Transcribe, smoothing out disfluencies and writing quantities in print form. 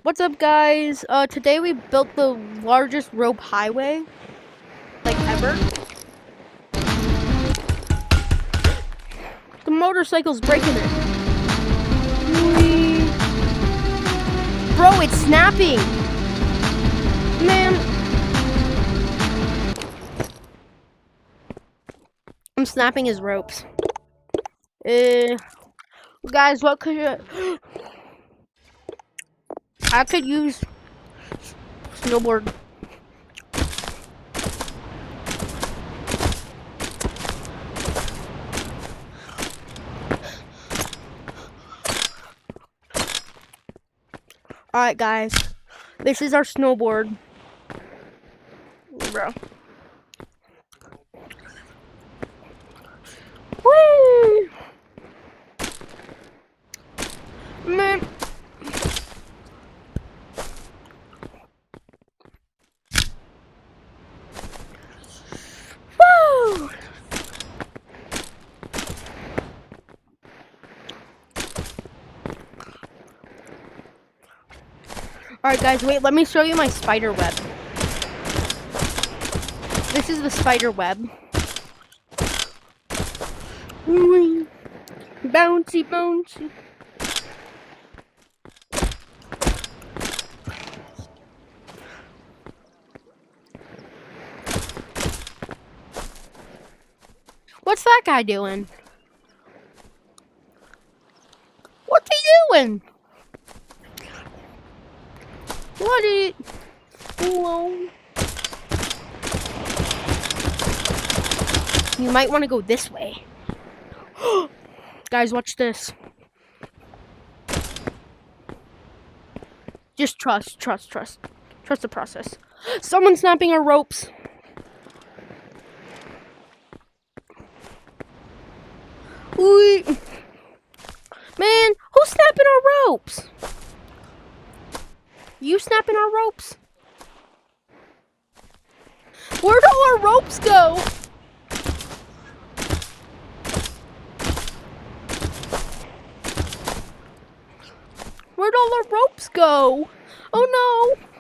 What's up, guys? Today we built the largest rope highway, like ever. The motorcycle's breaking it. Whee. Bro, it's snapping! Man. I'm snapping his ropes. Guys, what could you... I could use snowboard. Alright, guys. This is our snowboard. Bro. Whee! Man. Woo! Alright, guys, wait, let me show you my spider web. This is the spider web. Whee! Bouncy, bouncy. What's that guy doing? What's he doing? What is... Whoa. You might want to go this way. Guys, watch this. Just trust the process. Someone's snapping our ropes. Ooh. Man, who's snapping our ropes? You snapping our ropes? Where'd all our ropes go? Where'd all our ropes go? Oh no!